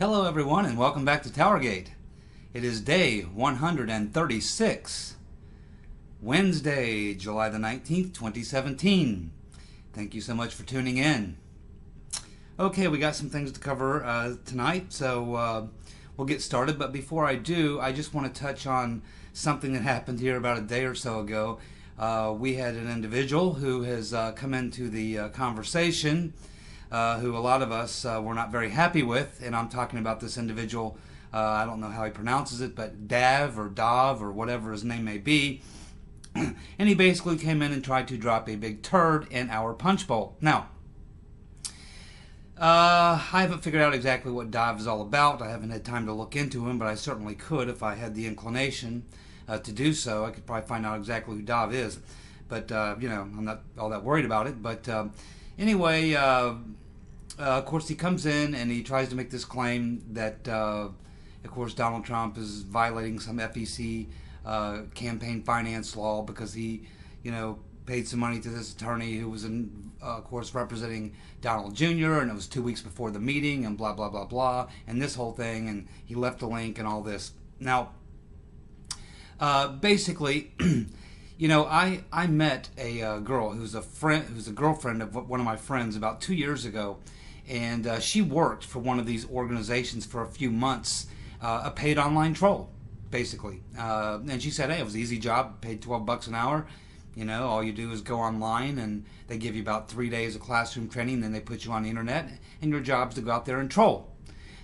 Hello everyone and welcome back to TowerGate. It is day 136, Wednesday, July the 19th, 2017. Thank you so much for tuning in. Okay, we got some things to cover tonight, so we'll get started. But before I do, I just want to touch on something that happened here about a day or so ago. We had an individual who has come into the conversation who a lot of us were not very happy with, and I'm talking about this individual. I don't know how he pronounces it, but Dav or whatever his name may be. And he basically came in and tried to drop a big turd in our punch bowl. Now, I haven't figured out exactly what Dav is all about. I haven't had time to look into him, but I certainly could if I had the inclination to do so. I could probably find out exactly who Dav is, but you know, I'm not all that worried about it. But anyway, of course, he comes in and he tries to make this claim that, of course, Donald Trump is violating some FEC campaign finance law because he, you know, paid some money to this attorney who was, of course, representing Donald Jr., and it was 2 weeks before the meeting, and blah, blah, blah, blah, and this whole thing, and he left a link and all this. Now, basically, you know, I met a girl who's a girlfriend of one of my friends about 2 years ago, and she worked for one of these organizations for a few months, a paid online troll, basically. And she said, hey, it was an easy job, paid $12 an hour. You know, all you do is go online and they give you about 3 days of classroom training, then they put you on the internet, and your job is to go out there and troll.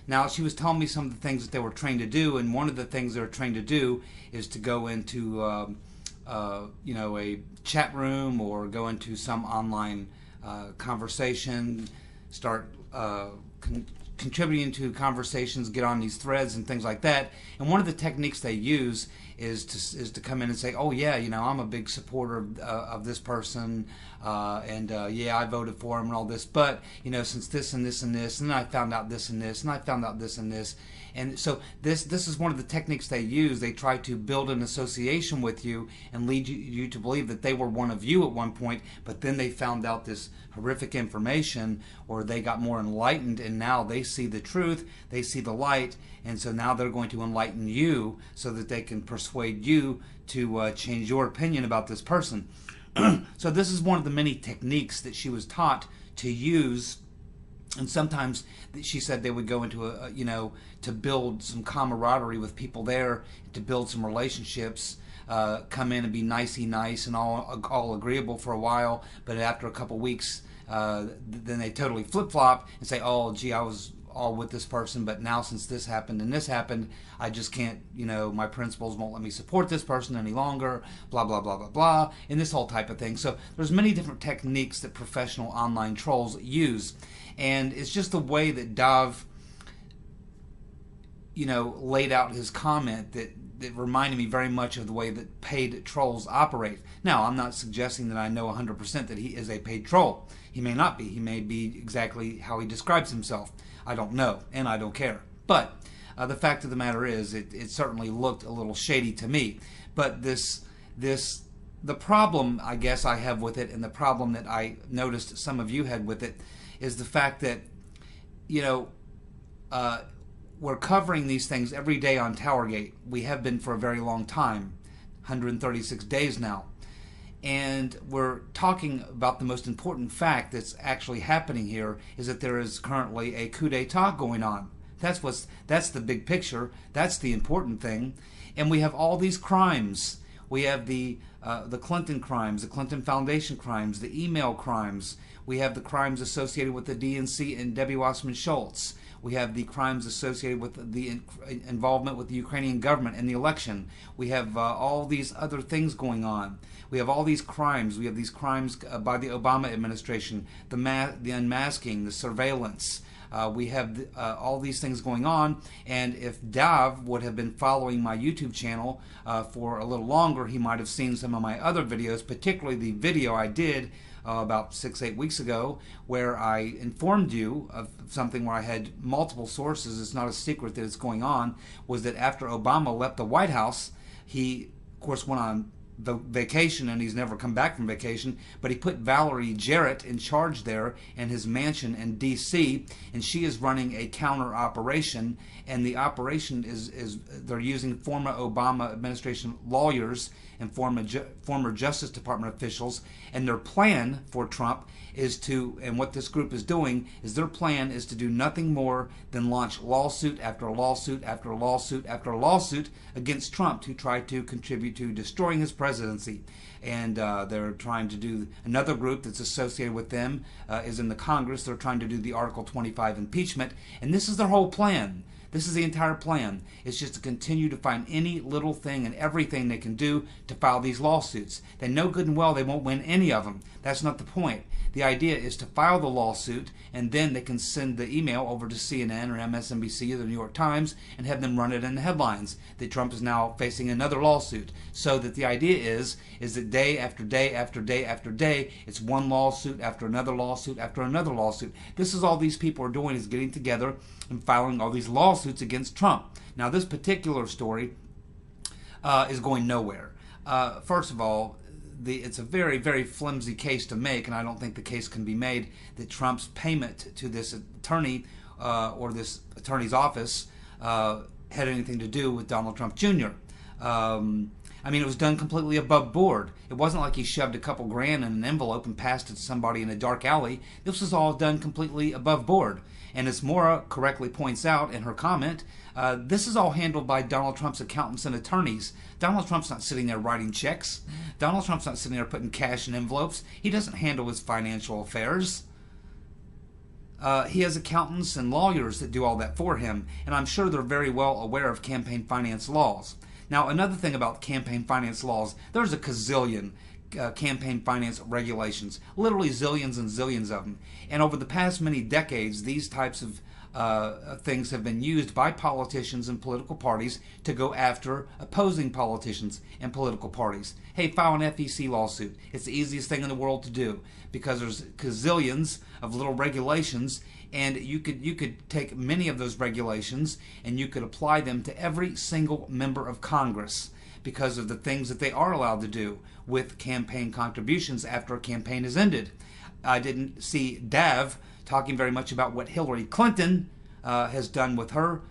Now, she was telling me some of the things that they were trained to do, and one of the things they were trained to do is to go into you know, a chat room or go into some online conversation, start contributing to conversations, get on these threads and things like that. And one of the techniques they use is to come in and say, oh yeah, you know, I'm a big supporter of this person, and yeah, I voted for him and all this, but you know, since this and this and this, and then I found out this and this, and I found out this and this. And so this is one of the techniques they use. They try to build an association with you and lead you to believe that they were one of you at one point, but then they found out this horrific information, or they got more enlightened, and now they see the truth, they see the light, and so now they're going to enlighten you so that they can persuade you to change your opinion about this person. So this is one of the many techniques that she was taught to use. And sometimes she said they would go into a, you know, to build some camaraderie with people there, to build some relationships, come in and be nicey nice and all agreeable for a while, but after a couple weeks, then they totally flip-flop and say, oh, gee, I was all with this person, but now since this happened and this happened, I just can't, you know, my principles won't let me support this person any longer, blah, blah, blah, blah, blah, and this whole type of thing. So there's many different techniques that professional online trolls use. And it's just the way that Dav, you know, laid out his comment that reminded me very much of the way that paid trolls operate. Now, I'm not suggesting that I know 100% that he is a paid troll. He may not be. He may be exactly how he describes himself. I don't know, and I don't care. But the fact of the matter is, it certainly looked a little shady to me. But the problem, I guess, I have with it, and the problem that I noticed some of you had with it, is the fact that, you know, we're covering these things every day on TowerGate. We have been for a very long time, 136 days now. And we're talking about the most important fact that's actually happening here is that there is currently a coup d'etat going on. That's the big picture. That's the important thing. And we have all these crimes. We have the Clinton crimes, the Clinton Foundation crimes, the email crimes. We have the crimes associated with the DNC and Debbie Wasserman Schultz. We have the crimes associated with the involvement with the Ukrainian government in the election. We have all these other things going on. We have all these crimes. We have these crimes by the Obama administration, the unmasking, the surveillance. We have all these things going on, and if Dav would have been following my YouTube channel for a little longer, he might have seen some of my other videos, particularly the video I did about 6-8 weeks ago, where I informed you of something where I had multiple sources. It's not a secret that it's going on. Was that after Obama left the White House, he, of course, went on vacation, and he's never come back from vacation, but he put Valerie Jarrett in charge there in his mansion in D.C., and she is running a counter operation, and the operation is they're using former Obama administration lawyers and former Justice Department officials, and their plan for Trump is to, and what this group is doing, is their plan is to do nothing more than launch lawsuit after lawsuit after lawsuit after lawsuit against Trump to try to contribute to destroying his presidency. And they're trying to do, another group that's associated with them is in the Congress. They're trying to do the Article 25 impeachment, and this is their whole plan. This is the entire plan. It's just to continue to find any little thing and everything they can do to file these lawsuits. They know good and well they won't win any of them. That's not the point. The idea is to file the lawsuit, and then they can send the email over to CNN or MSNBC or the New York Times and have them run it in the headlines that Trump is now facing another lawsuit. So that the idea is that day after day after day after day, it's one lawsuit after another lawsuit after another lawsuit. This is all these people are doing, is getting together and filing all these lawsuits against Trump. Now, this particular story is going nowhere. First of all, it's a very, very flimsy case to make, and I don't think the case can be made that Trump's payment to this attorney or this attorney's office had anything to do with Donald Trump Jr. I mean, it was done completely above board. It wasn't like he shoved a couple grand in an envelope and passed it to somebody in a dark alley. This was all done completely above board. And as Maura correctly points out in her comment, this is all handled by Donald Trump's accountants and attorneys. Donald Trump's not sitting there writing checks. Donald Trump's not sitting there putting cash in envelopes. He doesn't handle his financial affairs. He has accountants and lawyers that do all that for him, and I'm sure they're very well aware of campaign finance laws. Now, another thing about campaign finance laws, there's a gazillion campaign finance regulations, literally zillions and zillions of them. And over the past many decades, these types of things have been used by politicians and political parties to go after opposing politicians and political parties. Hey, file an FEC lawsuit. It's the easiest thing in the world to do because there's gazillions of little regulations, and you could take many of those regulations and you could apply them to every single member of Congress because of the things that they are allowed to do with campaign contributions after a campaign is ended. I didn't see Dav talking very much about what Hillary Clinton has done with her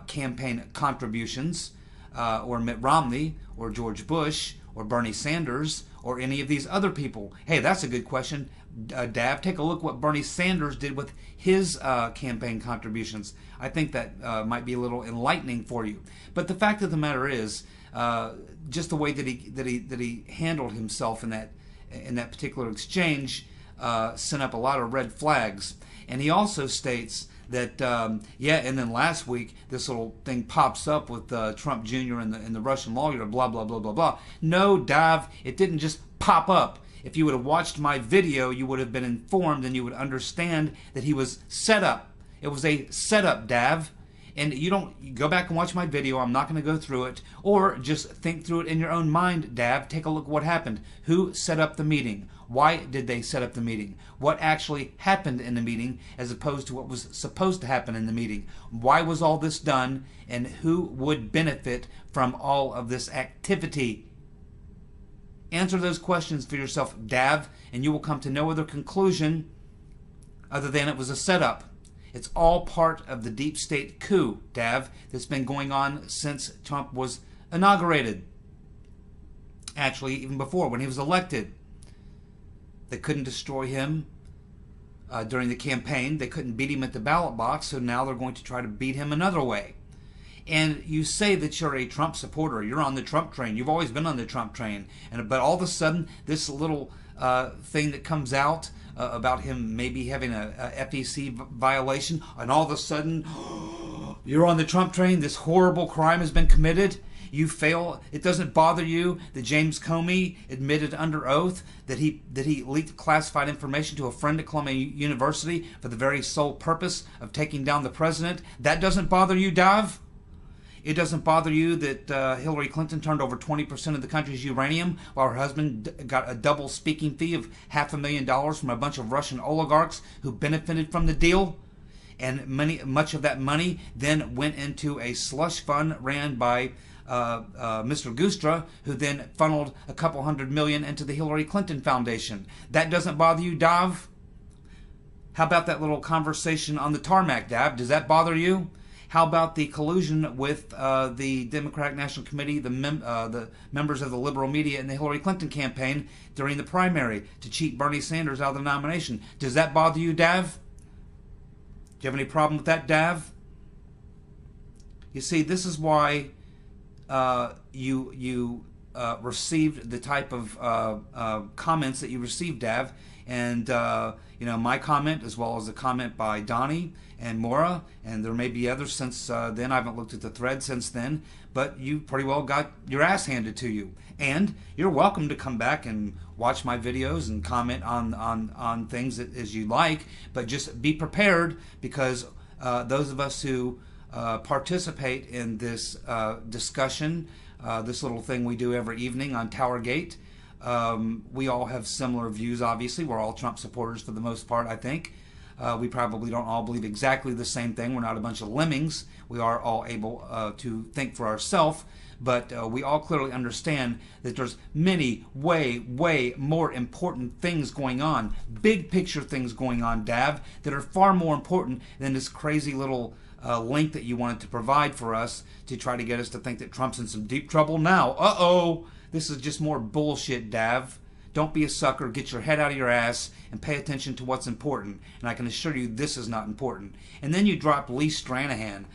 campaign contributions, or Mitt Romney, or George Bush, or Bernie Sanders, or any of these other people. Hey, that's a good question. Dav, take a look what Bernie Sanders did with his campaign contributions. I think that might be a little enlightening for you. But the fact of the matter is, just the way that he handled himself in that particular exchange sent up a lot of red flags. And he also states that, and then last week this little thing pops up with Trump Jr. and the Russian lawyer, blah, blah, blah, blah, blah. No, Dav, it didn't just pop up. If you would have watched my video, you would have been informed and you would understand that he was set up. It was a setup, Dav. And you go back and watch my video. I'm not going to go through it. Or just think through it in your own mind, Dav. Take a look at what happened. Who set up the meeting? Why did they set up the meeting? What actually happened in the meeting as opposed to what was supposed to happen in the meeting? Why was all this done? And who would benefit from all of this activity? Answer those questions for yourself, Dav, and you will come to no other conclusion other than it was a setup. It's all part of the deep state coup, Dav, that's been going on since Trump was inaugurated. Actually, even before, when he was elected. They couldn't destroy him during the campaign. They couldn't beat him at the ballot box, so now they're going to try to beat him another way. And you say that you're a Trump supporter. You're on the Trump train. You've always been on the Trump train. But all of a sudden, this little thing that comes out about him maybe having a FEC violation, and all of a sudden, you're on the Trump train. This horrible crime has been committed. You fail. It doesn't bother you that James Comey admitted under oath that he leaked classified information to a friend at Columbia University for the very sole purpose of taking down the president. That doesn't bother you, Dav? It doesn't bother you that Hillary Clinton turned over 20% of the country's uranium while her husband got a double speaking fee of $500,000 from a bunch of Russian oligarchs who benefited from the deal? And much of that money then went into a slush fund ran by Mr. Gustra, who then funneled a couple $100 million into the Hillary Clinton Foundation. That doesn't bother you, Dav? How about that little conversation on the tarmac, Dav? Does that bother you? How about the collusion with the Democratic National Committee, the members of the liberal media in the Hillary Clinton campaign during the primary to cheat Bernie Sanders out of the nomination? Does that bother you, Dav? Do you have any problem with that, Dav? You see, this is why you received the type of comments that you received, Dav. And my comment, as well as a comment by Donnie and Maura, and there may be others since then. I haven't looked at the thread since then, but you pretty well got your ass handed to you. And you're welcome to come back and watch my videos and comment on things as you like, but just be prepared, because those of us who participate in this discussion, this little thing we do every evening on TowerGate, we all have similar views, obviously. We're all Trump supporters for the most part, I think. We probably don't all believe exactly the same thing. We're not a bunch of lemmings. We are all able to think for ourselves, but we all clearly understand that there's many, way more important things going on, big picture things going on, Dav, that are far more important than this crazy little link that you wanted to provide for us to try to get us to think that Trump's in some deep trouble now. Uh-oh! This is just more bullshit, Dav. Don't be a sucker. Get your head out of your ass and pay attention to what's important. And I can assure you this is not important. And then you drop Lee Stranahan.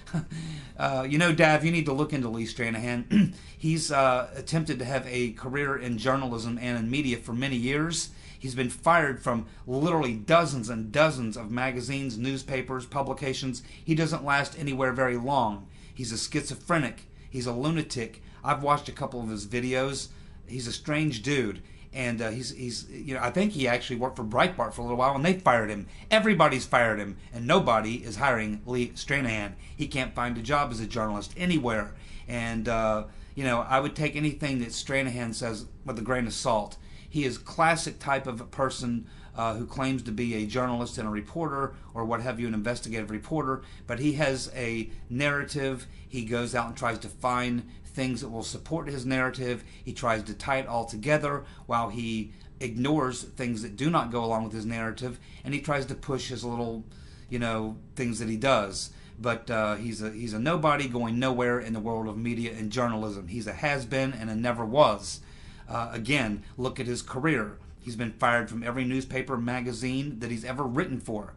Dav, you need to look into Lee Stranahan. He's attempted to have a career in journalism and in media for many years. He's been fired from literally dozens and dozens of magazines, newspapers, publications. He doesn't last anywhere very long. He's a schizophrenic. He's a lunatic. I've watched a couple of his videos. He's a strange dude. And I think he actually worked for Breitbart for a little while, and they fired him. Everybody's fired him, and nobody is hiring Lee Stranahan. He can't find a job as a journalist anywhere. And, I would take anything that Stranahan says with a grain of salt. He is classic type of a person who claims to be a journalist and a reporter, or what have you, an investigative reporter, but he has a narrative. He goes out and tries to find things that will support his narrative. He tries to tie it all together while he ignores things that do not go along with his narrative, and he tries to push his little, things that he does. But he's a nobody going nowhere in the world of media and journalism. He's a has-been and a never was. Again, look at his career. He's been fired from every newspaper, magazine that he's ever written for.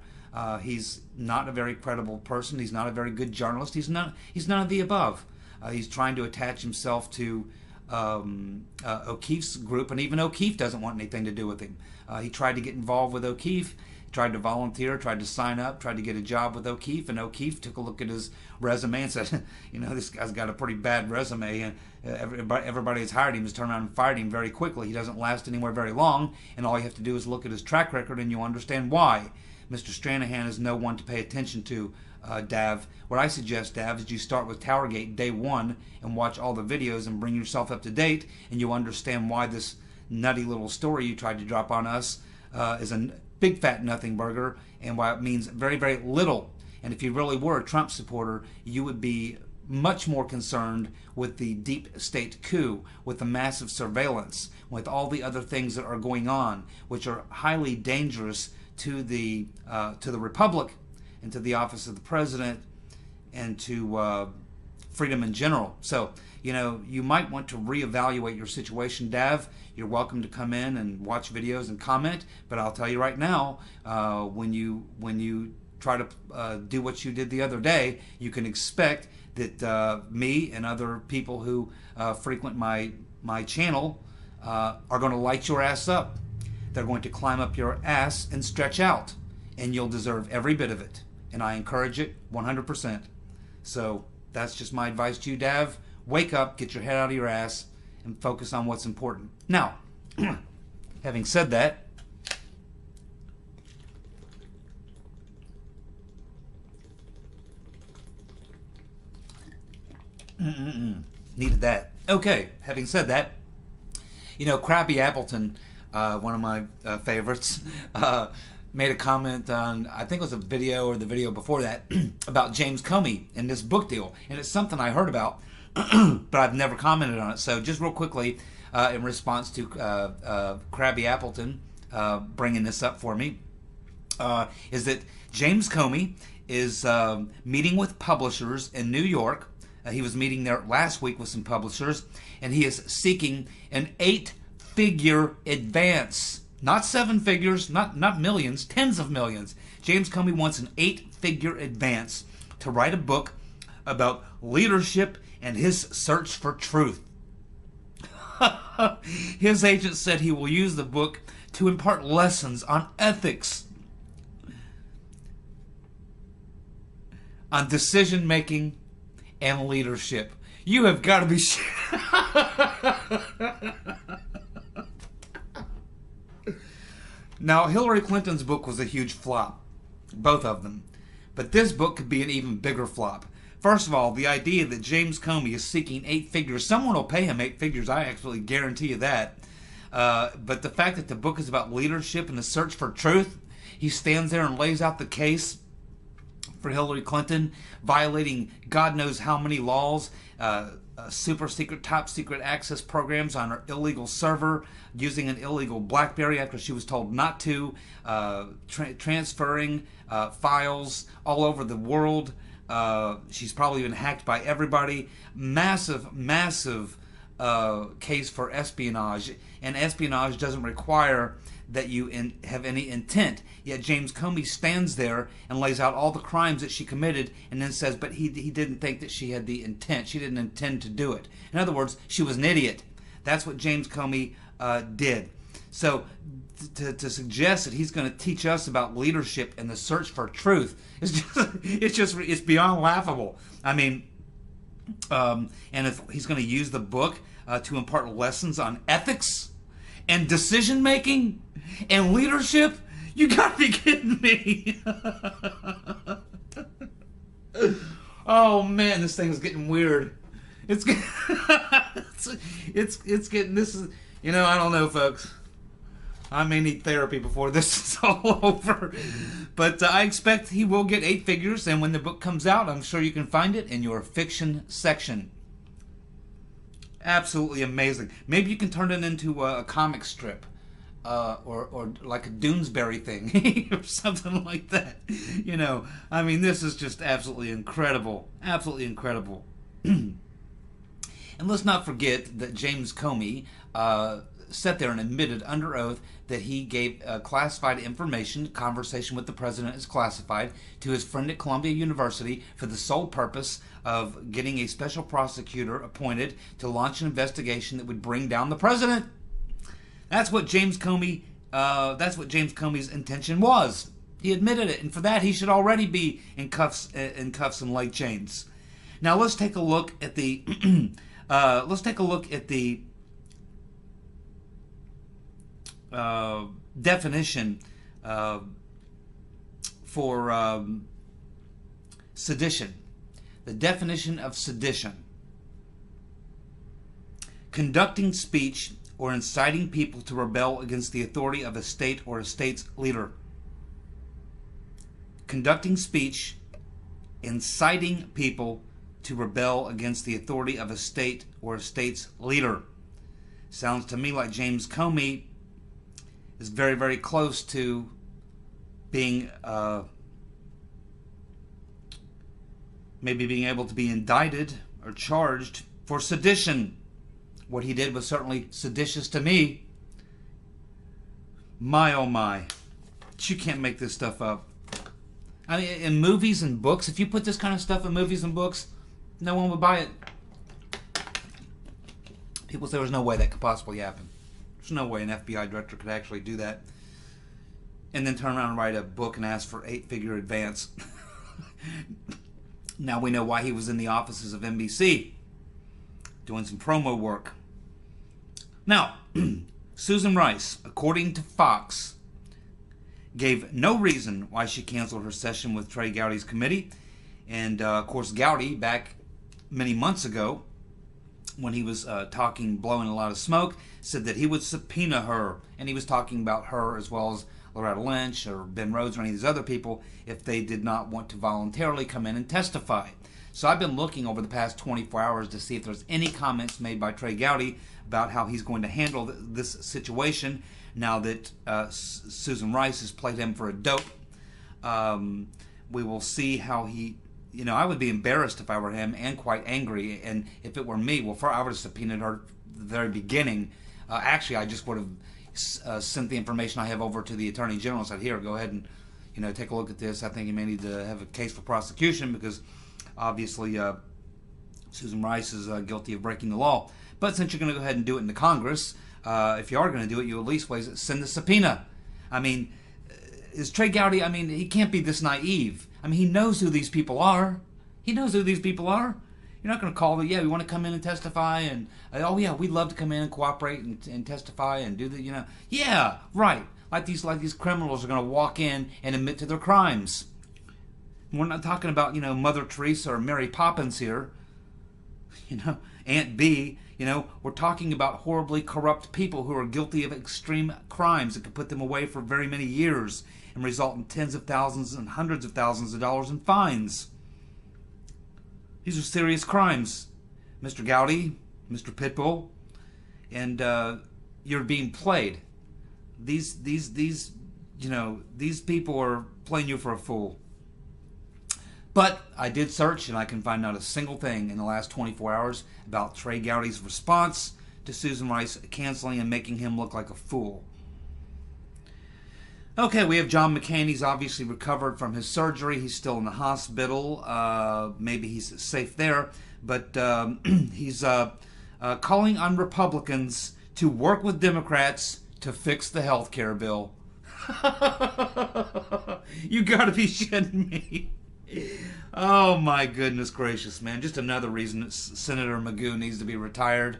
He's not a very credible person. He's not a very good journalist. He's none of the above. He's trying to attach himself to O'Keefe's group, and even O'Keefe doesn't want anything to do with him. He tried to get involved with O'Keefe, tried to volunteer, tried to sign up, tried to get a job with O'Keefe, and O'Keefe took a look at his resume and said, this guy's got a pretty bad resume, and everybody that's hired him has turned around and fired him very quickly. He doesn't last anywhere very long, and all you have to do is look at his track record, and you'll understand why. Mr. Stranahan is no one to pay attention to, Dav. What I suggest, Dav, is you start with TowerGate day one and watch all the videos and bring yourself up to date, and you'll understand why this nutty little story you tried to drop on us is a big fat nothing burger, and why it means very, very little. And if you really were a Trump supporter, you would be much more concerned with the deep state coup, with the massive surveillance, with all the other things that are going on, which are highly dangerous to the Republic and to the office of the president and to freedom in general. So, you might want to reevaluate your situation, Dav. You're welcome to come in and watch videos and comment, but I'll tell you right now, when you try to do what you did the other day, you can expect that me and other people who frequent my channel are going to light your ass up. They're going to climb up your ass and stretch out, and you'll deserve every bit of it. And I encourage it 100%. So that's just my advice to you, Dav. Wake up, get your head out of your ass, and focus on what's important. Now, having said that, needed that. Okay, having said that, Crappy Appleton, one of my favorites, made a comment on, I think it was a video or the video before that, about James Comey and this book deal. And it's something I heard about but I've never commented on it. So just real quickly, in response to Krabby Appleton bringing this up for me, is that James Comey is meeting with publishers in New York. He was meeting there last week with some publishers, and he is seeking an 8-figure advance. Not 7 figures, not millions, tens of millions. James Comey wants an 8-figure advance to write a book about leadership and his search for truth. His agent said he will use the book to impart lessons on ethics, on decision making, and leadership. You have got to be Now, Hillary Clinton's book was a huge flop, both of them. But this book could be an even bigger flop. First of all, the idea that James Comey is seeking 8 figures, someone will pay him 8 figures, I actually guarantee you that. But the fact that the book is about leadership and the search for truth, he stands there and lays out the case for Hillary Clinton, violating God knows how many laws, super secret, top secret access programs on her illegal server, using an illegal BlackBerry after she was told not to, transferring files all over the world. She's probably been hacked by everybody. Massive case for espionage, and espionage doesn't require that you have any intent. Yet James Comey stands there and lays out all the crimes that she committed, and then says, but he didn't think that she had the intent. She didn't intend to do it. In other words, she was an idiot. That's what James Comey did. So to suggest that he's going to teach us about leadership and the search for truth it's beyond laughable. I mean, and if he's going to use the book to impart lessons on ethics and decision making and leadership, you got to be kidding me. Oh man, this thing is getting weird. It's getting this is, I don't know, folks. I may need therapy before this is all over. But I expect he will get 8 figures, and when the book comes out, I'm sure you can find it in your fiction section. Absolutely amazing. Maybe you can turn it into a comic strip, or like a Doonesbury thing, or something like that. I mean, this is just absolutely incredible. Absolutely incredible. And let's not forget that James Comey sat there and admitted under oath that he gave classified information, conversation with the president is classified, to his friend at Columbia University for the sole purpose of getting a special prosecutor appointed to launch an investigation that would bring down the president. That's what James Comey's intention was. He admitted it, and for that he should already be in cuffs and leg chains. Now let's take a look at the definition for sedition. The definition of sedition: conducting speech or inciting people to rebel against the authority of a state or a state's leader. Conducting speech, inciting people to rebel against the authority of a state or a state's leader. Sounds to me like James Comey is very, very close to being maybe being able to be indicted or charged for sedition. What he did was certainly seditious to me. My oh my. You can't make this stuff up. I mean, in movies and books, if you put this kind of stuff in movies and books, no one would buy it. People say there's no way that could possibly happen. There's no way an FBI director could actually do that and then turn around and write a book and ask for 8-figure advance. Now we know why he was in the offices of NBC doing some promo work. Now, Susan Rice, according to Fox, gave no reason why she canceled her session with Trey Gowdy's committee. And, of course, Gowdy, back many months ago, when he was blowing a lot of smoke, said that he would subpoena her. And he was talking about her as well as Loretta Lynch or Ben Rhodes or any of these other people if they did not want to voluntarily come in and testify. So I've been looking over the past 24 hours to see if there's any comments made by Trey Gowdy about how he's going to handle this situation now that Susan Rice has played him for a dope. We will see how he... I would be embarrassed if I were him, and quite angry. And if it were me, well, I would have subpoenaed her at the very beginning. Actually, I just would have sent the information I have over to the Attorney General and said, here, go ahead and take a look at this. I think you may need to have a case for prosecution because obviously Susan Rice is guilty of breaking the law. But since you're going to go ahead and do it in the Congress, if you are going to do it, you at least send the subpoena. I mean, is Trey Gowdy, he can't be this naive. He knows who these people are. He knows who these people are. You're not going to call them, yeah, we want to come in and testify, and, oh, yeah, we'd love to come in and cooperate and testify and do the, Yeah, right. Like these criminals are going to walk in and admit to their crimes. We're not talking about, Mother Teresa or Mary Poppins here. Aunt B. We're talking about horribly corrupt people who are guilty of extreme crimes that could put them away for very many years and result in tens of thousands and hundreds of thousands of dollars in fines. These are serious crimes, Mr. Gowdy, Mr. Pitbull, and you're being played. These people are playing you for a fool. But I did search, and I can find not a single thing in the last 24 hours about Trey Gowdy's response to Susan Rice canceling and making him look like a fool. Okay, we have John McCain. He's obviously recovered from his surgery. He's still in the hospital. Maybe he's safe there. But he's calling on Republicans to work with Democrats to fix the health care bill. You gotta be shitting me. Oh my goodness gracious, man. Just another reason that Senator Magoo needs to be retired.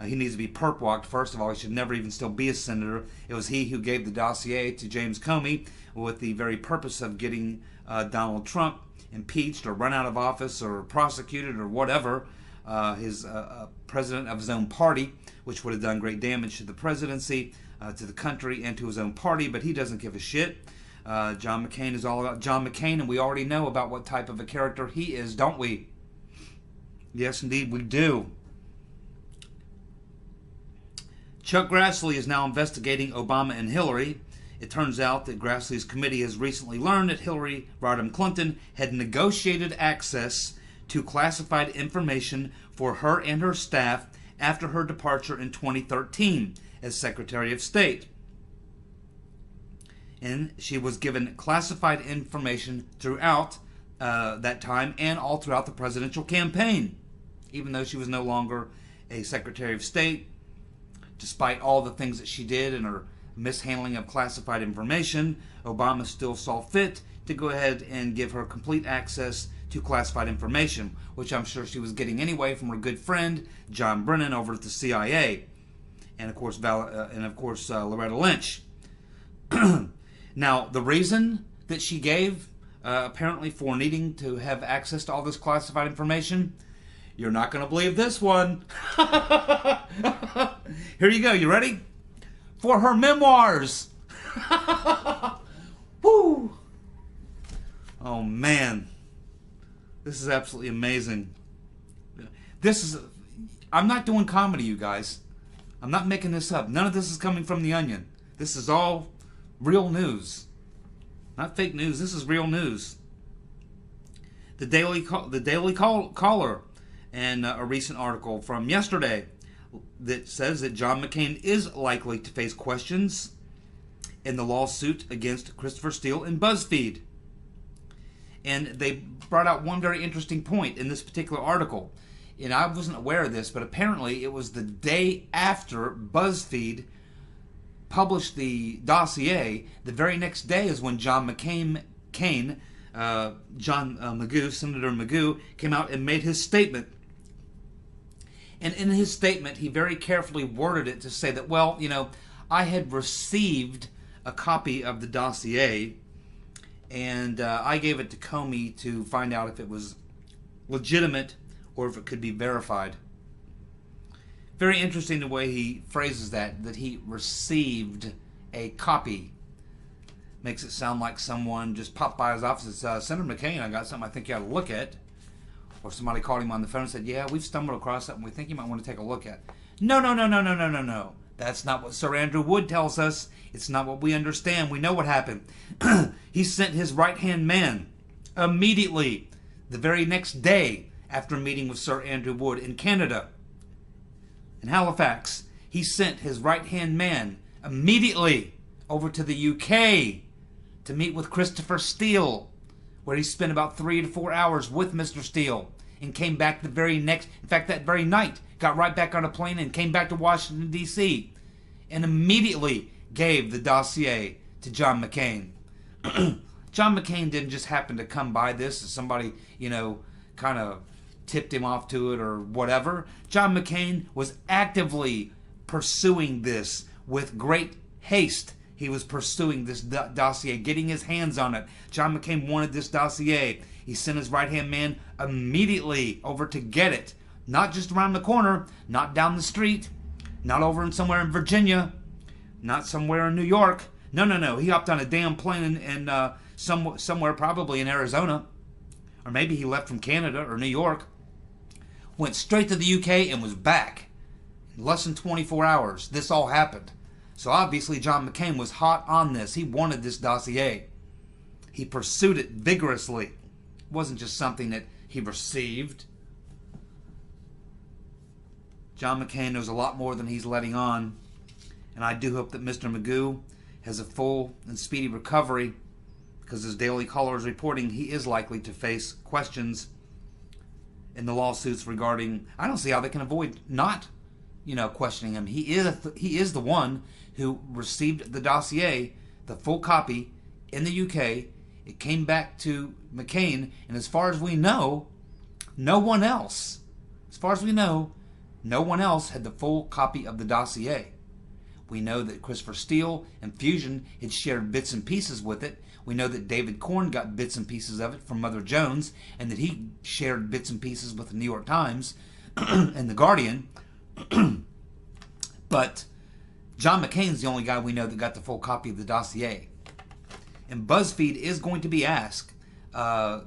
He needs to be perp-walked. First of all, he should never even still be a senator. It was he who gave the dossier to James Comey with the very purpose of getting Donald Trump impeached or run out of office or prosecuted or whatever. His president of his own party, which would have done great damage to the presidency, to the country, and to his own party, but he doesn't give a shit. John McCain is all about John McCain, and we already know about what type of a character he is, don't we? Yes, indeed, we do. Chuck Grassley is now investigating Obama and Hillary. It turns out that Grassley's committee has recently learned that Hillary Rodham Clinton had negotiated access to classified information for her and her staff after her departure in 2013 as Secretary of State. And she was given classified information throughout that time and all throughout the presidential campaign, even though she was no longer a Secretary of State. Despite all the things that she did and her mishandling of classified information, Obama still saw fit to go ahead and give her complete access to classified information, which I'm sure she was getting anyway from her good friend John Brennan over at the CIA, and of course Loretta Lynch. Now, the reason that she gave apparently for needing to have access to all this classified information, you're not going to believe this one. Here you go. You ready? For her memoirs. Woo! Oh, man. This is absolutely amazing. I'm not doing comedy, you guys. I'm not making this up. None of this is coming from The Onion. This is all real news. Not fake news. This is real news. The Daily Caller and a recent article from yesterday that says that John McCain is likely to face questions in the lawsuit against Christopher Steele and BuzzFeed. And they brought out one very interesting point in this particular article. And I wasn't aware of this, but apparently it was the day after BuzzFeed published the dossier. The very next day is when John Senator Magoo, came out and made his statement. And in his statement, he very carefully worded it to say that, well, I had received a copy of the dossier, and I gave it to Comey to find out if it was legitimate or if it could be verified. Very interesting the way he phrases that he received a copy. Makes it sound like someone just popped by his office and said, Senator McCain, I got something I think you ought to look at. or somebody called him on the phone and said, yeah, we've stumbled across something we think you might want to take a look at. No, no, no, no, no, no, no, no. That's not what Sir Andrew Wood tells us. It's not what we understand. We know what happened. He sent his right-hand man immediately, the very next day after meeting with Sir Andrew Wood in Canada, in Halifax. He sent his right-hand man immediately over to the UK to meet with Christopher Steele, where he spent about 3 to 4 hours with Mr. Steele and came back the very next, in fact, that very night, got right back on a plane and came back to Washington, D.C. and immediately gave the dossier to John McCain. John McCain didn't just happen to come by this as somebody, kind of tipped him off to it or whatever. John McCain was actively pursuing this with great haste. He was pursuing this dossier, getting his hands on it. John McCain wanted this dossier. He sent his right-hand man immediately over to get it. Not just around the corner, not down the street, not over in somewhere in Virginia, not somewhere in New York. No, no, no. He hopped on a damn plane in somewhere probably in Arizona. Or maybe he left from Canada or New York. Went straight to the UK and was back. In less than 24 hours, this all happened. So obviously John McCain was hot on this. He wanted this dossier. He pursued it vigorously. It wasn't just something that he received. John McCain knows a lot more than he's letting on. And I do hope that Mr. Magoo has a full and speedy recovery, because as Daily Caller is reporting, he is likely to face questions in the lawsuits regarding... I don't see how they can avoid not, questioning him. He is the one who received the dossier, the full copy, in the UK. It came back to McCain, and as far as we know, no one else had the full copy of the dossier. We know that Christopher Steele and Fusion had shared bits and pieces with it. We know that David Corn got bits and pieces of it from Mother Jones, and that he shared bits and pieces with the New York Times and the Guardian. But John McCain's the only guy we know that got the full copy of the dossier. And BuzzFeed is going to be asked, they are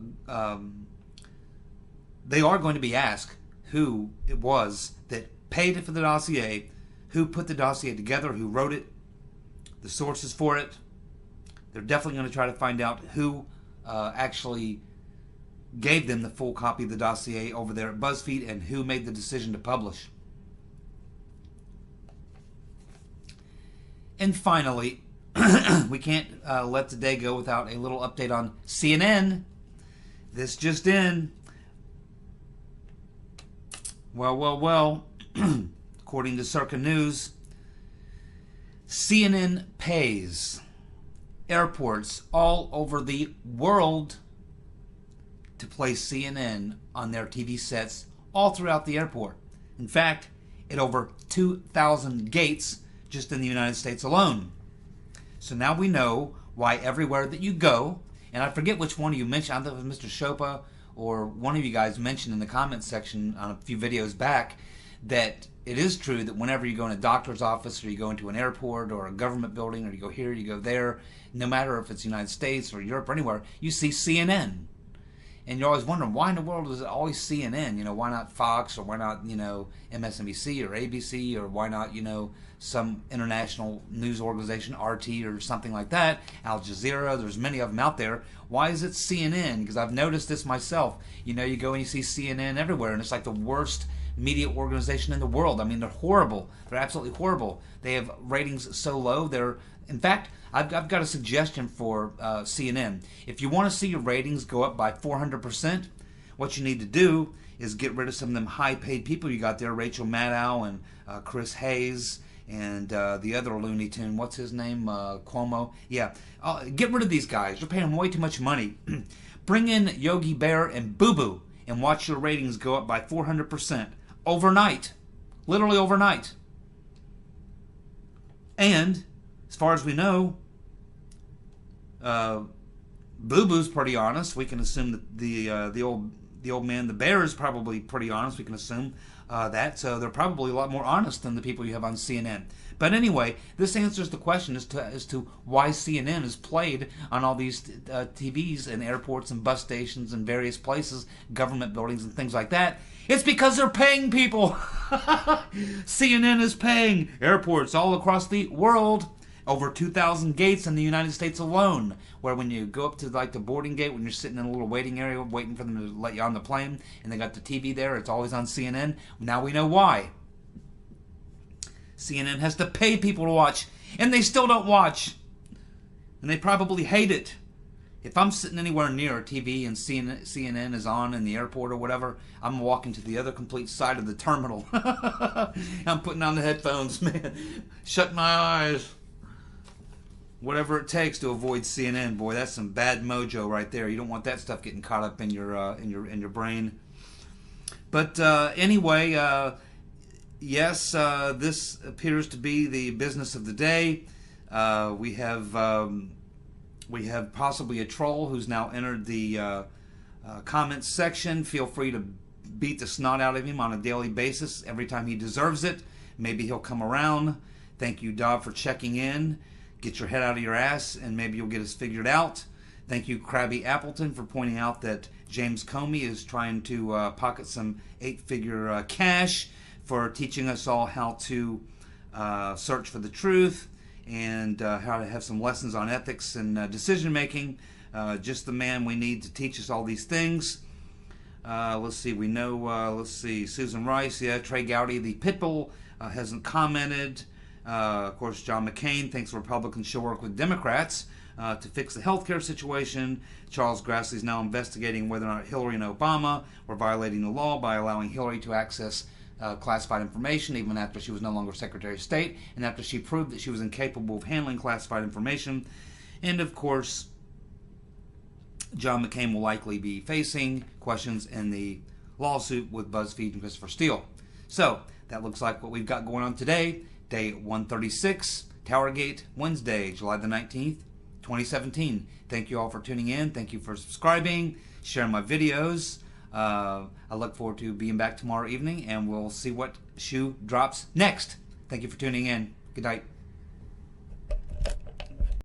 going to be asked who it was that paid for the dossier, who put the dossier together, who wrote it, the sources for it. They're definitely going to try to find out who actually gave them the full copy of the dossier over there at BuzzFeed and who made the decision to publish. And finally, we can't let the day go without a little update on CNN. This just in. Well. According to Circa News, CNN pays airports all over the world to place CNN on their TV sets all throughout the airport. In fact, at over 2,000 gates just in the United States alone. So now we know why everywhere that you go, and I forget which one of you mentioned, I don't know if it was Mr. Chopa or one of you guys mentioned in the comments section on a few videos back, that it is true that whenever you go in a doctor's office or you go into an airport or a government building or you go here, you go there, no matter if it's the United States or Europe or anywhere, you see CNN. And you're always wondering, why in the world is it always CNN? Why not Fox, or why not, MSNBC or ABC, or why not, some international news organization, RT or something like that, Al Jazeera, there's many of them out there. Why is it CNN? Because I've noticed this myself. You go and you see CNN everywhere, and it's like the worst media organization in the world. I mean, they're horrible. They're absolutely horrible. They have ratings so low. In fact, I've got a suggestion for CNN. If you want to see your ratings go up by 400%, what you need to do is get rid of some of them high-paid people you got there, Rachel Maddow and Chris Hayes and the other Looney Tune. What's his name? Cuomo. Yeah. Get rid of these guys. You're paying them way too much money. Bring in Yogi Bear and Boo Boo and watch your ratings go up by 400%. Overnight. Literally overnight. And, as far as we know, Boo Boo's pretty honest. We can assume that the old the old man, the bear, is probably pretty honest. We can assume that. So they're probably a lot more honest than the people you have on CNN. But anyway, this answers the question as to why CNN is played on all these TVs in airports and bus stations and various places, government buildings and things like that. It's because they're paying people. CNN is paying airports all across the world. Over 2,000 gates in the United States alone, where when you go up to like the boarding gate, when you're sitting in a little waiting area waiting for them to let you on the plane, and they got the TV there, it's always on CNN. Now we know why. CNN has to pay people to watch, and they still don't watch. And they probably hate it. If I'm sitting anywhere near a TV and CNN is on in the airport or whatever, I'm walking to the other complete side of the terminal. I'm putting on the headphones, man. Shut my eyes. Whatever it takes to avoid CNN, boy, that's some bad mojo right there. You don't want that stuff getting caught up in your brain. But anyway, yes, this appears to be the business of the day. We have possibly a troll who's now entered the comments section. Feel free to beat the snot out of him on a daily basis every time he deserves it. Maybe he'll come around. Thank you, Dob, for checking in. Get your head out of your ass, and maybe you'll get us figured out. Thank you, Krabby Appleton, for pointing out that James Comey is trying to pocket some 8-figure cash for teaching us all how to search for the truth and how to have some lessons on ethics and decision-making. Just the man we need to teach us all these things. Let's see, we know, let's see, Susan Rice, yeah, Trey Gowdy, the Pitbull, hasn't commented. Of course, John McCain thinks Republicans should work with Democrats to fix the healthcare situation. Charles Grassley is now investigating whether or not Hillary and Obama were violating the law by allowing Hillary to access classified information even after she was no longer Secretary of State and after she proved that she was incapable of handling classified information. And of course, John McCain will likely be facing questions in the lawsuit with BuzzFeed and Christopher Steele. So that looks like what we've got going on today. Day 136, TowerGate, Wednesday, July the 19th, 2017. Thank you all for tuning in. Thank you for subscribing, sharing my videos. I look forward to being back tomorrow evening, and we'll see what shoe drops next. Thank you for tuning in. Good night.